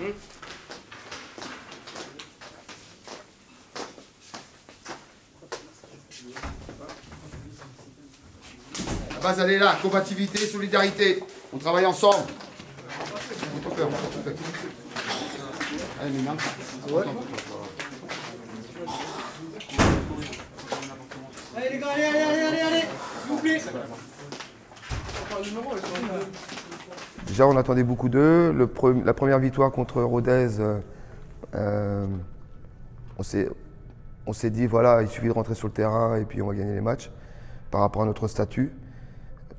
La base, elle est là. Combativité, solidarité. On travaille ensemble. Allez, mais non. Ouais. Allez les gars, allez, s'il vous plaît. Déjà, on attendait beaucoup d'eux. La première victoire contre Rodez, on s'est dit, voilà, il suffit de rentrer sur le terrain et puis on va gagner les matchs par rapport à notre statut,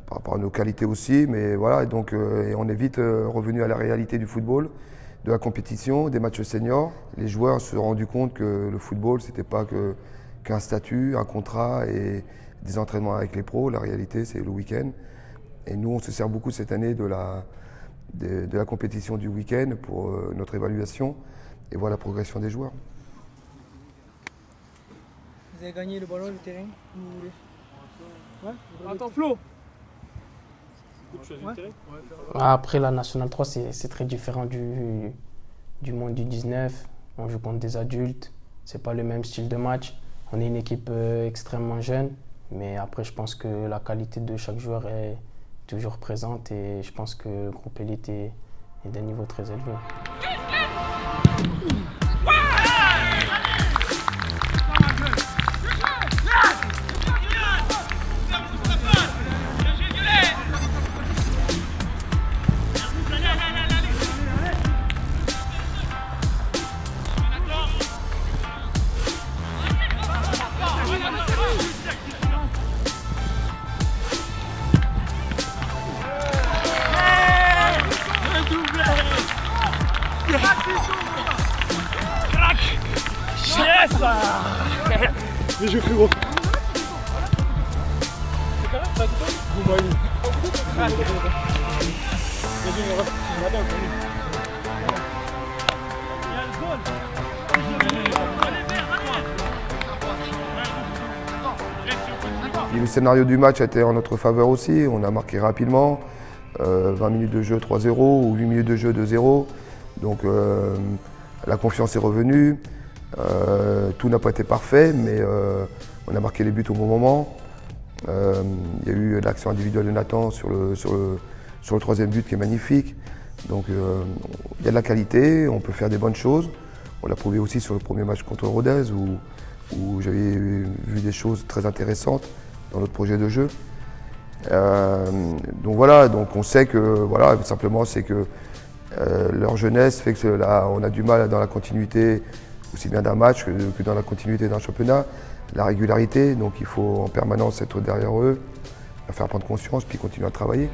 par rapport à nos qualités aussi. Mais voilà, donc, et on est vite revenu à la réalité du football, de la compétition, des matchs seniors. Les joueurs se sont rendus compte que le football, c'était pas qu'un statut, un contrat et des entraînements avec les pros. La réalité, c'est le week-end. Et nous, on se sert beaucoup cette année de la compétition du week-end pour notre évaluation et voir la progression des joueurs. Vous avez gagné le ballon, le terrain, où vous voulez. Ouais. Attends, Flo. Ouais. Après la National 3, c'est très différent du monde du 19. On joue contre des adultes, c'est pas le même style de match. On est une équipe extrêmement jeune, mais après je pense que la qualité de chaque joueur est toujours présente et je pense que le groupe élite est d'un niveau très élevé. Mais je plus gros. Le scénario du match a été en notre faveur aussi. On a marqué rapidement. 20 minutes de jeu 3-0 ou 8 minutes de jeu 2-0. Donc la confiance est revenue. Tout n'a pas été parfait, mais on a marqué les buts au bon moment. Il y a eu l'action individuelle de Nathan sur le troisième but qui est magnifique. Donc il y a de la qualité, on peut faire des bonnes choses. On l'a prouvé aussi sur le premier match contre Rodez où j'avais vu des choses très intéressantes dans notre projet de jeu. Donc voilà, donc on sait que voilà, simplement c'est que leur jeunesse fait que là, on a du mal dans la continuité aussi bien d'un match que dans la continuité d'un championnat, la régularité, donc il faut en permanence être derrière eux, leur faire prendre conscience puis continuer à travailler.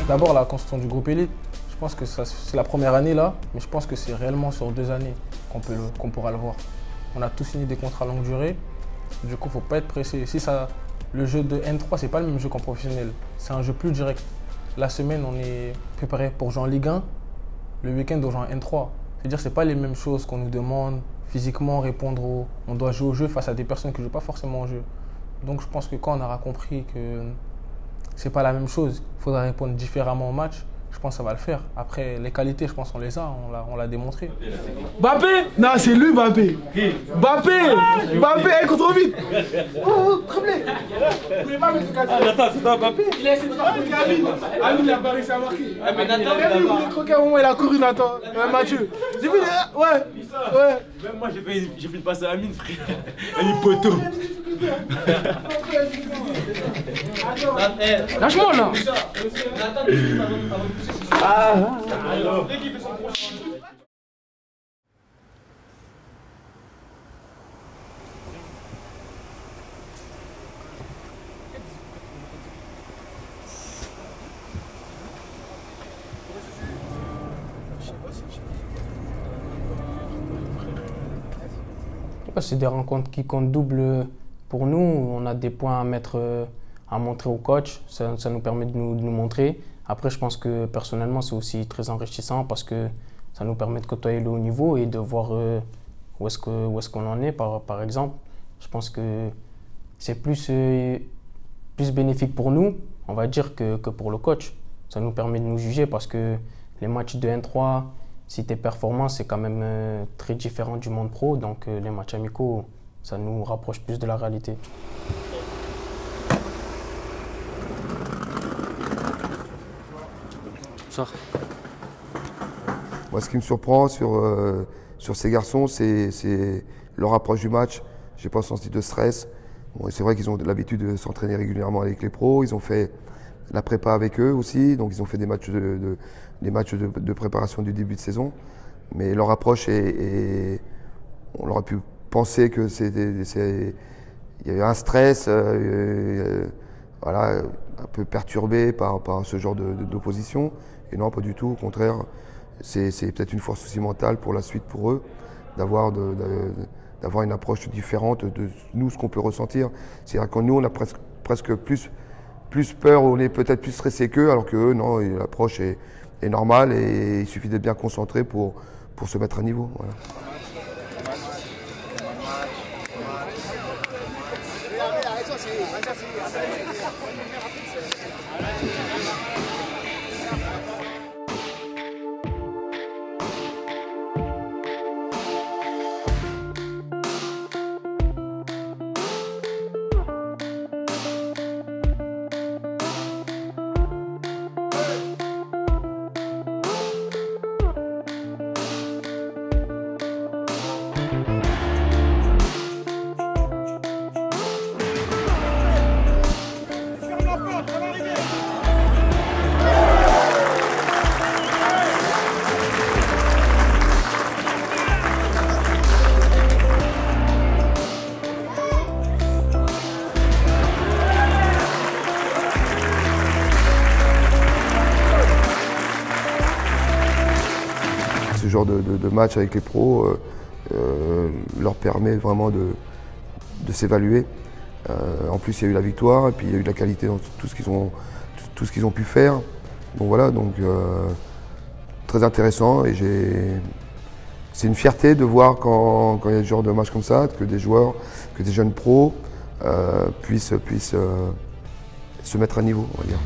D'abord, la construction du groupe élite, je pense que c'est la première année là, mais je pense que c'est réellement sur 2 années qu'on pourra le voir. On a tous signé des contrats longue durée, du coup, il ne faut pas être pressé. Le jeu de N3, ce n'est pas le même jeu qu'en professionnel, c'est un jeu plus direct. La semaine, on est préparé pour jouer en Ligue 1, le week-end, on joue en N3. C'est-à-dire que ce n'est pas les mêmes choses qu'on nous demande physiquement, on doit jouer au jeu face à des personnes qui ne jouent pas forcément au jeu. Donc je pense que quand on aura compris que c'est pas la même chose, il faudra répondre différemment au match. je pense que ça va le faire. Après, les qualités, je pense qu'on les a, on l'a démontré. Mbappé? Non, c'est lui Mbappé. Mbappé! Mbappé, elle court trop vite. Oh, tremblé. Vous pouvez pas mettre le casque. Attends, c'est pas Mbappé? Il a essayé de marquer Amine. Amine, il a pas réussi à marquer. Mais Nathan, il a croqué à un moment, il a couru Nathan. Mathieu. J'ai vu, ouais. Même moi, j'ai fait une passe à Amine, frère. Elle est poteau. Lâche-moi là. C'est des rencontres qui comptent double pour nous. On a des points à montrer au coach. Ça nous permet de nous montrer. Après, je pense que personnellement, c'est aussi très enrichissant parce que ça nous permet de côtoyer le haut niveau et de voir où est-ce qu'on en est, par exemple. Je pense que c'est plus bénéfique pour nous, on va dire, que pour le coach. Ça nous permet de nous juger parce que les matchs de N3, si tu es performant, c'est quand même très différent du monde pro. Donc les matchs amicaux, ça nous rapproche plus de la réalité. Moi, ce qui me surprend sur ces garçons, c'est leur approche du match. Je n'ai pas senti de stress. Bon, c'est vrai qu'ils ont l'habitude de s'entraîner régulièrement avec les pros. Ils ont fait la prépa avec eux aussi. Donc, ils ont fait des matchs de préparation du début de saison. Mais leur approche on aurait pu penser que il y avait un stress, voilà, un peu perturbé par ce genre d'opposition. Et non, pas du tout. Au contraire, c'est peut-être une force aussi mentale pour la suite pour eux, d'avoir une approche différente de nous, ce qu'on peut ressentir. C'est-à-dire que nous, on a presque plus peur, on est peut-être plus stressé qu'eux, alors que eux, non, l'approche est normale et il suffit d'être bien concentré pour se mettre à niveau. Voilà. Ce genre de match avec les pros leur permet vraiment de s'évaluer. En plus, il y a eu la victoire et puis il y a eu la qualité dans tout ce qu'ils ont pu faire. Donc voilà, très intéressant et c'est une fierté de voir quand il y a ce genre de match comme ça, que des joueurs, que des jeunes pros puissent se mettre à niveau, on va dire.